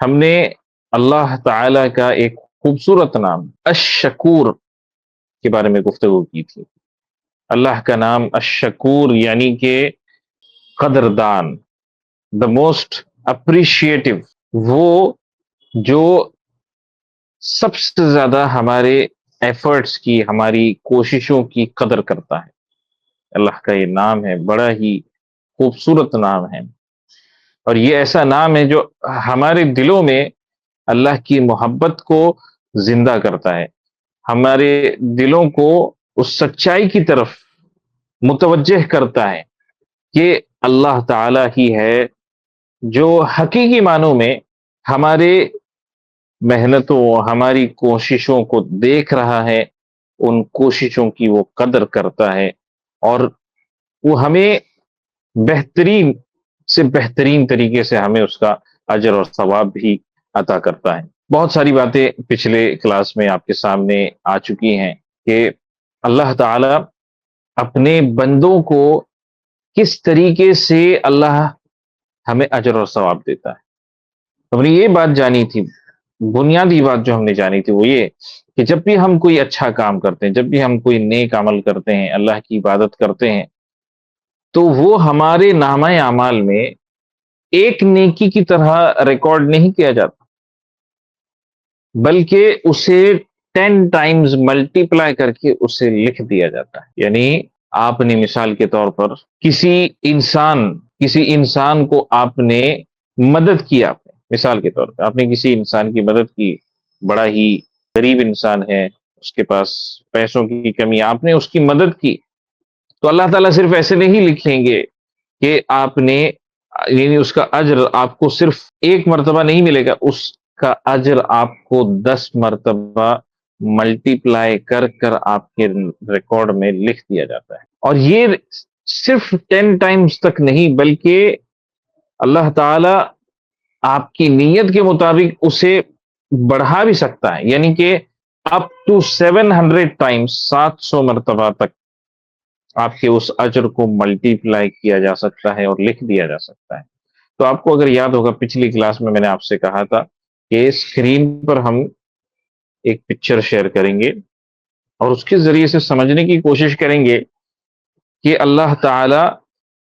ہم نے اللہ تعالی کا ایک خوبصورت نام الشکور کے بارے میں گفتگو کی تھی۔ اللہ کا نام الشکور یعنی کہ قدردان، دا موسٹ اپریشیٹو، وہ جو سب سے زیادہ ہمارے ایفرٹس کی، ہماری کوششوں کی قدر کرتا ہے۔ اللہ کا یہ نام ہے، بڑا ہی خوبصورت نام ہے، اور یہ ایسا نام ہے جو ہمارے دلوں میں اللہ کی محبت کو زندہ کرتا ہے، ہمارے دلوں کو اس سچائی کی طرف متوجہ کرتا ہے کہ اللہ تعالی ہی ہے جو حقیقی معنوں میں ہمارے محنتوں، ہماری کوششوں کو دیکھ رہا ہے، ان کوششوں کی وہ قدر کرتا ہے، اور وہ ہمیں بہترین سے بہترین طریقے سے ہمیں اس کا اجر اور ثواب بھی عطا کرتا ہے۔ بہت ساری باتیں پچھلے کلاس میں آپ کے سامنے آ چکی ہیں کہ اللہ تعالی اپنے بندوں کو کس طریقے سے اللہ ہمیں اجر اور ثواب دیتا ہے۔ ہم نے یہ بات جانی تھی، بنیادی بات جو ہم نے جانی تھی وہ یہ کہ جب بھی ہم کوئی اچھا کام کرتے ہیں، جب بھی ہم کوئی نیک عمل کرتے ہیں، اللہ کی عبادت کرتے ہیں، تو وہ ہمارے نامہ اعمال میں ایک نیکی کی طرح ریکارڈ نہیں کیا جاتا، بلکہ اسے 10 ٹائمز ملٹی پلائی کر کے اسے لکھ دیا جاتا ہے۔ یعنی آپ نے مثال کے طور پر کسی انسان کو آپ نے مدد کی، آپ نے مثال کے طور پر آپ نے کسی انسان کی مدد کی، بڑا ہی غریب انسان ہے، اس کے پاس پیسوں کی کمی، آپ نے اس کی مدد کی، تو اللہ تعالیٰ صرف ایسے نہیں لکھیں گے کہ آپ نے، یعنی اس کا اجر آپ کو صرف ایک مرتبہ نہیں ملے گا، اس کا اجر آپ کو 10 مرتبہ ملٹی پلائی کر کر آپ کے ریکارڈ میں لکھ دیا جاتا ہے۔ اور یہ صرف 10 ٹائمز تک نہیں، بلکہ اللہ تعالی آپ کی نیت کے مطابق اسے بڑھا بھی سکتا ہے، یعنی کہ اپ ٹو 700 ٹائمز، 700 مرتبہ تک آپ کے اس اجر کو ملٹی پلائی کیا جا سکتا ہے اور لکھ دیا جا سکتا ہے۔ تو آپ کو اگر یاد ہوگا پچھلی کلاس میں نے آپ سے کہا تھا کہ اسکرین پر ہم ایک پکچر شیئر کریں گے اور اس کے ذریعے سے سمجھنے کی کوشش کریں گے کہ اللہ تعالی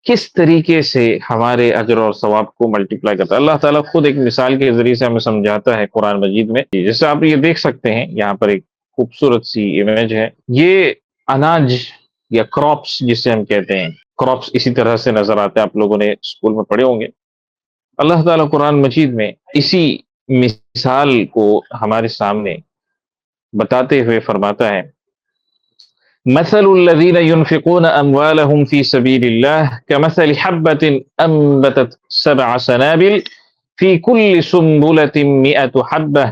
کس طریقے سے ہمارے اجر اور ثواب کو ملٹی پلائی کرتا ہے۔ اللہ تعالیٰ خود ایک مثال کے ذریعے سے ہمیں سمجھاتا ہے قرآن مجید میں، جیسے آپ یہ دیکھ سکتے ہیں یہاں پر ایک خوبصورت سی امیج ہے، یہ اناج یا کراپس جسے ہم کہتے ہیں، کراپس اسی طرح سے نظر آتے ہیں، آپ لوگوں نے اسکول میں پڑھے ہوں گے۔ اللہ تعالیٰ قرآن مجید میں اسی مثال کو ہمارے سامنے بتاتے ہوئے فرماتا ہے، مثل الذين ينفقون اموالهم في سبيل الله كمثل حبة انبتت 7 سنابل في كل سنبلة 100 حبة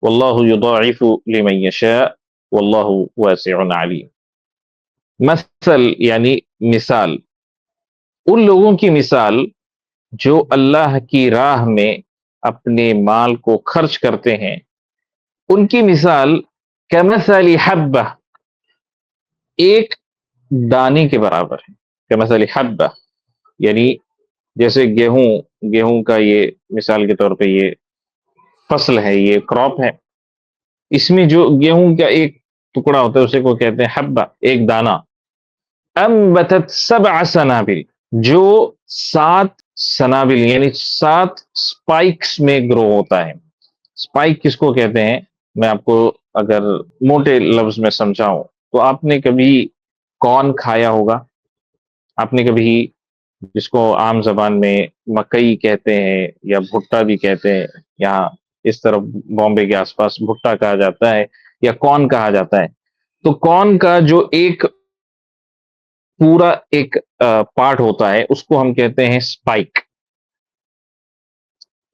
والله يضاعف لمن يشاء والله واسع عليم۔ مثل یعنی مثال، ان لوگوں کی مثال جو اللہ کی راہ میں اپنے مال کو خرچ کرتے ہیں، ان کی مثال کمثل حبہ، ایک دانے کے برابر ہے۔ کمثل حبہ یعنی جیسے گیہوں کا یہ مثال کے طور پہ یہ فصل ہے، یہ کراپ ہے، اس میں جو گیہوں کا ایک ٹکڑا ہوتا ہے اسے کو کہتے ہیں حبہ، ایک دانہ۔ انبتت 7 سنابل، جو 7 سنابل یعنی 7 سپائکس میں گرو ہوتا ہے۔ سپائک کس کو کہتے ہیں، میں آپ کو اگر موٹے لفظ میں سمجھاؤں تو آپ نے کبھی کارن کھایا ہوگا، آپ نے کبھی جس کو عام زبان میں مکئی کہتے ہیں یا بھٹا بھی کہتے ہیں، یہاں اس طرف بامبے کے آس پاس بھٹا کہا جاتا ہے یا کارن کہا جاتا ہے، تو کارن کا جو ایک پورا ایک پارٹ ہوتا ہے اس کو ہم کہتے ہیں سپائک۔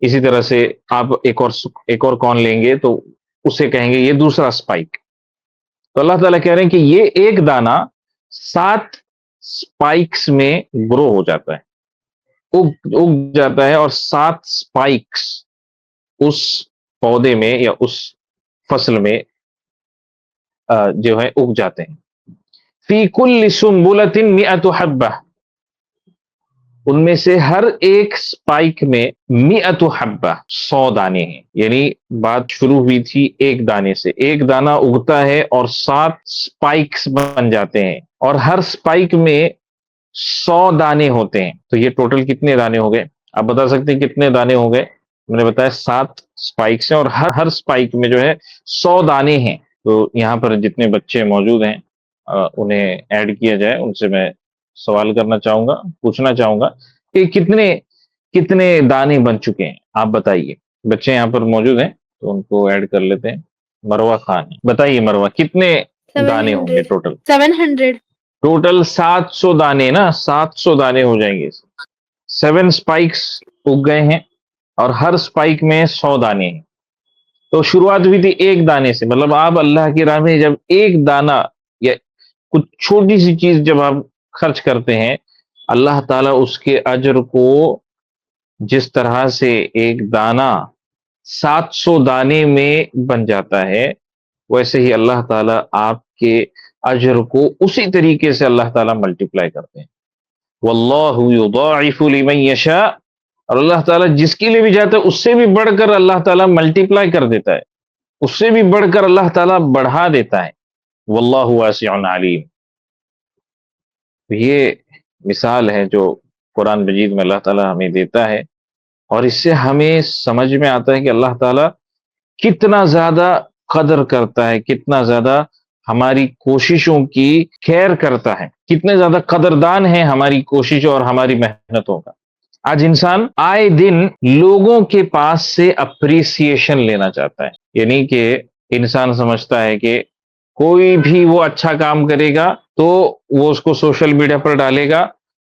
اسی طرح سے آپ ایک اور کارن لیں گے تو اسے کہیں گے یہ دوسرا سپائک۔ تو اللہ تعالیٰ کہہ رہے ہیں کہ یہ ایک دانہ 7 سپائکس میں گرو ہو جاتا ہے، اگ جاتا ہے، اور 7 سپائکس اس پودے میں یا اس فصل میں جو ہے اگ جاتے ہیں۔ فی کل سنبلۃ 100 حبہ، ان میں سے ہر ایک سپائک میں 100 حبہ، 100 دانے ہیں. یعنی بات شروع ہوئی تھی ایک دانے سے، ایک دانہ اگتا ہے اور 7 سپائکس بن جاتے ہیں، اور ہر سپائک میں 100 دانے ہوتے ہیں. تو یہ ٹوٹل کتنے دانے ہو گئے؟ آپ بتا سکتے ہیں کتنے دانے ہو گئے؟ میں نے بتایا 7 سپائکس ہیں، اور ہر سپائک میں جو ہے 100 دانے ہیں. تو یہاں پر جتنے بچے موجود ہیں انہیں ایڈ کیا جائے. ان سے میں سوال کرنا چاہوں گا، پوچھنا چاہوں گا کہ کتنے کتنے دانے بن چکے ہیں، آپ بتائیے. بچے یہاں پر موجود ہیں تو ان کو ایڈ کر لیتے ہیں. مروہ خان، بتائیے مروہ کتنے دانے ہوں گے 700. ٹوٹل؟ 700. ٹوٹل 700 دانے نا، 700 دانے ہو جائیں گے. 7 سپائکس اگ گئے ہیں اور ہر سپائک میں 100 دانے ہیں. تو شروعات ہوئی تھی ایک دانے سے. مطلب آپ اللہ کی راہ میں جب ایک دانہ یا کچھ چھوٹی سی چیز جب آپ خرچ کرتے ہیں، اللہ تعالیٰ اس کے اجر کو جس طرح سے ایک دانہ 700 دانے میں بن جاتا ہے، ویسے ہی اللہ تعالیٰ آپ کے اجر کو اسی طریقے سے اللہ تعالیٰ ملٹیپلائی کرتے ہیں. واللہ یضاعف لمن یشاء، اور اللہ تعالیٰ جس کے لیے بھی جاتا ہے اس سے بھی بڑھ کر اللہ تعالیٰ ملٹیپلائی کر دیتا ہے، اس سے بھی بڑھ کر اللہ تعالیٰ بڑھا دیتا ہے. واللہ واسع علیم. یہ مثال ہے جو قرآن مجید میں اللہ تعالیٰ ہمیں دیتا ہے، اور اس سے ہمیں سمجھ میں آتا ہے کہ اللہ تعالیٰ کتنا زیادہ قدر کرتا ہے، کتنا زیادہ ہماری کوششوں کی خیر کرتا ہے، کتنے زیادہ قدردان ہے ہماری کوششوں اور ہماری محنتوں کا. آج انسان آئے دن لوگوں کے پاس سے اپریسیشن لینا چاہتا ہے. یعنی کہ انسان سمجھتا ہے کہ کوئی بھی وہ اچھا کام کرے گا تو وہ اس کو سوشل میڈیا پر ڈالے گا،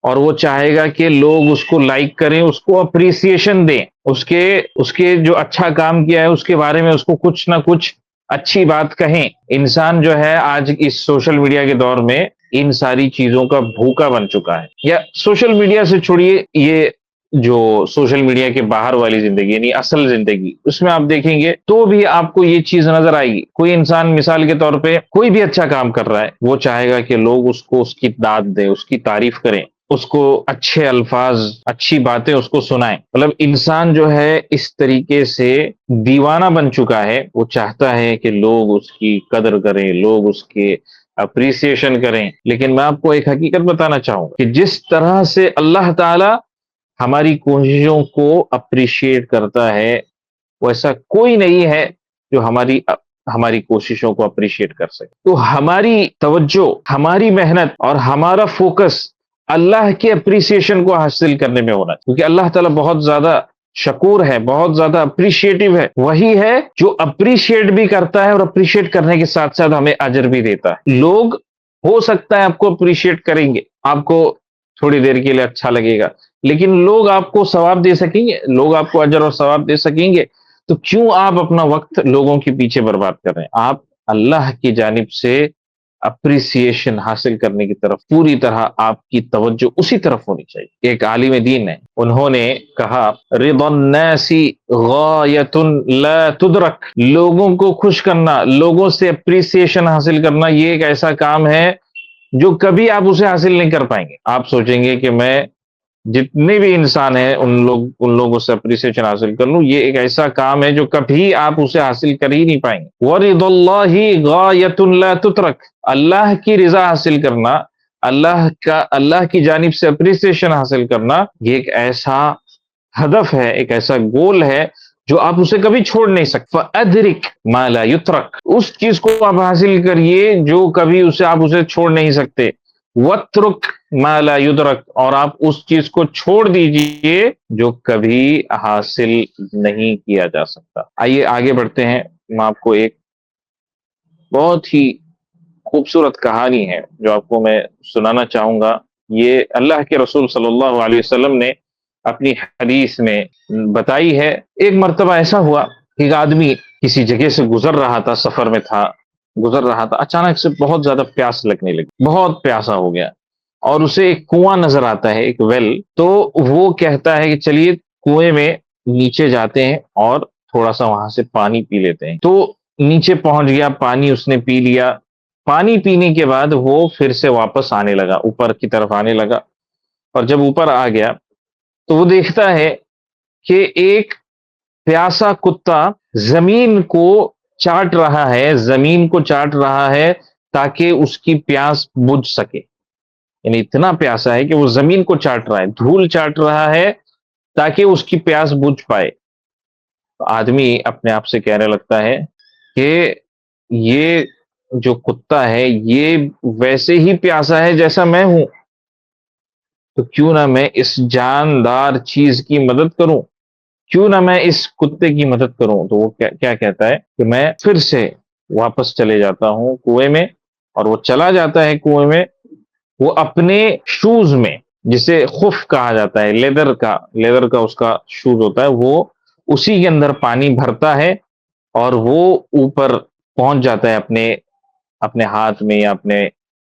اور وہ چاہے گا کہ لوگ اس کو لائک کریں، اس کو اپریسیشن دیں، اس کے جو اچھا کام کیا ہے اس کے بارے میں اس کو کچھ نہ کچھ اچھی بات کہیں. انسان جو ہے آج اس سوشل میڈیا کے دور میں ان ساری چیزوں کا بھوکا بن چکا ہے. یا سوشل میڈیا سے چھوڑیے، یہ جو سوشل میڈیا کے باہر والی زندگی یعنی اصل زندگی، اس میں آپ دیکھیں گے تو بھی آپ کو یہ چیز نظر آئے گی. کوئی انسان مثال کے طور پہ کوئی بھی اچھا کام کر رہا ہے، وہ چاہے گا کہ لوگ اس کو اس کی داد دیں، اس کی تعریف کریں، اس کو اچھے الفاظ، اچھی باتیں اس کو سنائیں. مطلب انسان جو ہے اس طریقے سے دیوانہ بن چکا ہے. وہ چاہتا ہے کہ لوگ اس کی قدر کریں، لوگ اس کے اپریسیشن کریں. لیکن میں آپ کو ایک حقیقت بتانا چاہوں گا کہ جس طرح سے اللہ تعالی ہماری کوششوں کو اپریشیٹ کرتا ہے، ویسا کوئی نہیں ہے جو ہماری کوششوں کو اپریشیٹ کر سکے. تو ہماری توجہ، ہماری محنت اور ہمارا فوکس اللہ کے اپریسیشن کو حاصل کرنے میں ہونا، کیونکہ اللہ تعالیٰ بہت زیادہ شکور ہے، بہت زیادہ اپریشیٹو ہے. وہی ہے جو اپریشیٹ بھی کرتا ہے اور اپریشیٹ کرنے کے ساتھ ساتھ ہمیں اجر بھی دیتا ہے. لوگ ہو سکتا ہے آپ کو اپریشیٹ کریں گے، آپ کو تھوڑی دیر کے لیے اچھا لگے گا، لیکن لوگ آپ کو ثواب دے سکیں گے، لوگ آپ کو اجر اور ثواب دے سکیں گے. تو کیوں آپ اپنا وقت لوگوں کے پیچھے برباد کر رہے ہیں؟ آپ اللہ کی جانب سے اپریسیشن حاصل کرنے کی طرف پوری طرح آپ کی توجہ اسی طرف ہونی چاہیے. ایک عالم دین ہے، انہوں نے کہا رضا الناس غایۃ لا تدرک، لوگوں کو خوش کرنا، لوگوں سے اپریسیشن حاصل کرنا، یہ ایک ایسا کام ہے جو کبھی آپ اسے حاصل نہیں کر پائیں گے. آپ سوچیں گے کہ میں جتنے بھی انسان ہیں ان لوگوں سے اپریسیشن حاصل کر لوں، یہ ایک ایسا کام ہے جو کبھی آپ اسے حاصل کر ہی نہیں پائیں گے. وَرِضَ اللَّهِ غَایَةٌ لَا تُتْرَکْ، اللہ کی رضا حاصل کرنا، اللہ کی جانب سے اپریسیشن حاصل کرنا، یہ ایک ایسا ہدف ہے، ایک ایسا گول ہے جو آپ اسے کبھی چھوڑ نہیں سکتے. فَأَدْرِكْ مَا لَا يُتْرَكْ، اس چیز کو آپ حاصل کریے جو کبھی آپ اسے چھوڑ نہیں سکتے. وَاتْرُكْ مَا لَا يُدْرَكْ، اور آپ اس چیز کو چھوڑ دیجئے جو کبھی حاصل نہیں کیا جا سکتا. آئیے آگے بڑھتے ہیں. میں آپ کو ایک بہت ہی خوبصورت کہانی ہے جو آپ کو میں سنانا چاہوں گا. یہ اللہ کے رسول صلی اللہ علیہ وسلم نے اپنی حدیث میں بتائی ہے. ایک مرتبہ ایسا ہوا کہ ایک آدمی کسی جگہ سے گزر رہا تھا، سفر میں تھا، گزر رہا تھا، اچانک سے بہت زیادہ پیاس لگنے لگی، بہت پیاسا ہو گیا، اور اسے ایک کنواں نظر آتا ہے، ایک ویل. تو وہ کہتا ہے کہ چلیے کنویں میں نیچے جاتے ہیں اور تھوڑا سا وہاں سے پانی پی لیتے ہیں. تو نیچے پہنچ گیا، پانی اس نے پی لیا. پانی پینے کے بعد وہ پھر سے واپس آنے لگا، اوپر کی طرف آنے لگا. اور جب اوپر آ گیا تو وہ دیکھتا ہے کہ ایک پیاسا کتا زمین کو چاٹ رہا ہے، زمین کو چاٹ رہا ہے تاکہ اس کی پیاس بجھ سکے. یعنی اتنا پیاسا ہے کہ وہ زمین کو چاٹ رہا ہے، دھول چاٹ رہا ہے تاکہ اس کی پیاس بجھ پائے. تو آدمی اپنے آپ سے کہنے لگتا ہے کہ یہ جو کتا ہے یہ ویسے ہی پیاسا ہے جیسا میں ہوں، تو کیوں نہ میں اس جاندار چیز کی مدد کروں، کیوں نہ میں اس کتے کی مدد کروں. تو وہ کیا کہتا ہے کہ میں پھر سے واپس چلے جاتا ہوں کنویں میں، اور وہ چلا جاتا ہے کنویں میں. وہ اپنے شوز میں، جسے خف کہا جاتا ہے، لیدر کا اس کا شوز ہوتا ہے، وہ اسی کے اندر پانی بھرتا ہے اور وہ اوپر پہنچ جاتا ہے اپنے اپنے ہاتھ میں یا اپنے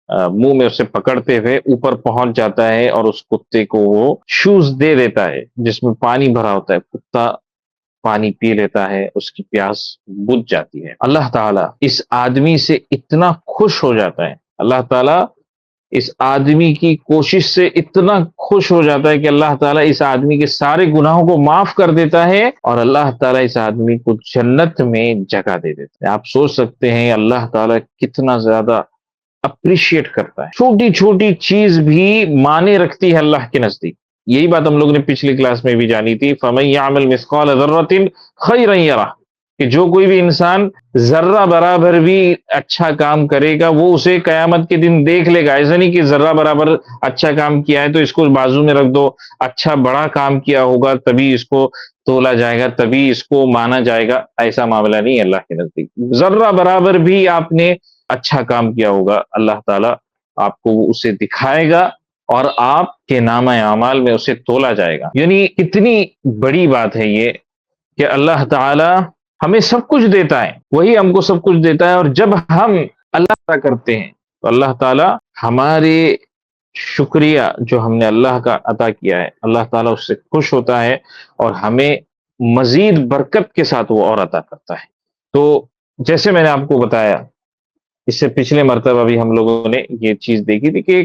منہ میں اسے پکڑتے ہوئے اوپر پہنچ جاتا ہے، اور اس کتے کو وہ شوز دے دیتا ہے جس میں پانی بھرا ہوتا ہے. کتا پانی پی لیتا ہے، اس کی پیاس بجھ جاتی ہے. اللہ تعالیٰ اس آدمی سے اتنا خوش ہو جاتا ہے، اللہ تعالیٰ اس آدمی کی کوشش سے اتنا خوش ہو جاتا ہے کہ اللہ تعالیٰ اس آدمی کے سارے گناہوں کو معاف کر دیتا ہے، اور اللہ تعالیٰ اس آدمی کو جنت میں جگہ دے دیتا ہے. آپ سوچ سکتے ہیں اللہ تعالیٰ کتنا زیادہ اپریشیٹ کرتا ہے. چھوٹی چھوٹی چیز بھی معنی رکھتی ہے اللہ کے نزدیک. یہی بات ہم لوگ نے پچھلی کلاس میں بھی جانی تھی. فَمَن يَعْمَلْ مِثْقَالَ ذَرَّةٍ خَيْرًا يَرَهُ، کہ جو کوئی بھی انسان ذرہ برابر بھی اچھا کام کرے گا وہ اسے قیامت کے دن دیکھ لے گا. ایسا نہیں کہ ذرہ برابر اچھا کام کیا ہے تو اس کو بازو میں رکھ دو، اچھا بڑا کام کیا ہوگا تبھی اس کو تولا جائے گا، تبھی اس کو مانا جائے گا. ایسا معاملہ نہیں ہے اللہ کے نزدیک. ذرہ برابر بھی آپ نے اچھا کام کیا ہوگا، اللہ تعالیٰ آپ کو اسے دکھائے گا اور آپ کے نامہ اعمال میں اسے تولا جائے گا. یعنی کتنی بڑی بات ہے یہ کہ اللہ تعالی ہمیں سب کچھ دیتا ہے، وہی ہم کو سب کچھ دیتا ہے، اور جب ہم اللہ تعالیٰ کرتے ہیں تو اللہ تعالیٰ ہمارے شکریہ جو ہم نے اللہ کا عطا کیا ہے، اللہ تعالیٰ اس سے خوش ہوتا ہے اور ہمیں مزید برکت کے ساتھ وہ اور عطا کرتا ہے. تو جیسے میں نے آپ کو بتایا، اس سے پچھلے مرتبہ بھی ہم لوگوں نے یہ چیز دیکھی تھی کہ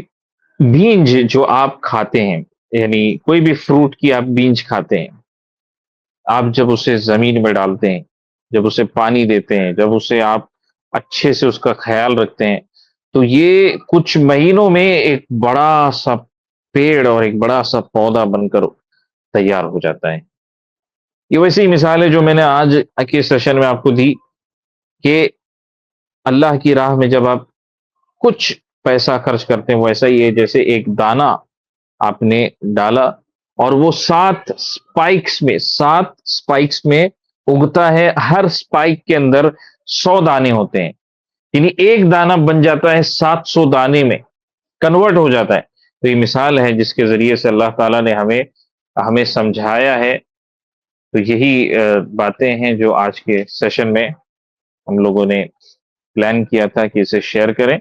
بیج جو آپ کھاتے ہیں، یعنی کوئی بھی فروٹ کی آپ بیج کھاتے ہیں، آپ جب اسے زمین میں ڈالتے ہیں، جب اسے پانی دیتے ہیں، جب اسے آپ اچھے سے اس کا خیال رکھتے ہیں، تو یہ کچھ مہینوں میں ایک بڑا سا پیڑ اور ایک بڑا سا پودا بن کر تیار ہو جاتا ہے. یہ ویسی ہی مثال ہے جو میں نے آج کے سیشن میں آپ کو دی کہ اللہ کی راہ میں جب آپ کچھ پیسہ خرچ کرتے ہیں، وہ ایسا ہی ہے جیسے ایک دانہ آپ نے ڈالا اور وہ 7 سپائکس میں اگتا ہے. ہر سپائک کے اندر 100 دانے ہوتے ہیں، یعنی ایک دانہ بن جاتا ہے 700 دانے میں کنورٹ ہو جاتا ہے. تو یہ مثال ہے جس کے ذریعے سے اللہ تعالیٰ نے ہمیں سمجھایا ہے. تو یہی باتیں ہیں جو آج کے سیشن میں ہم لوگوں نے پلان کیا تھا کہ اسے شیئر کریں.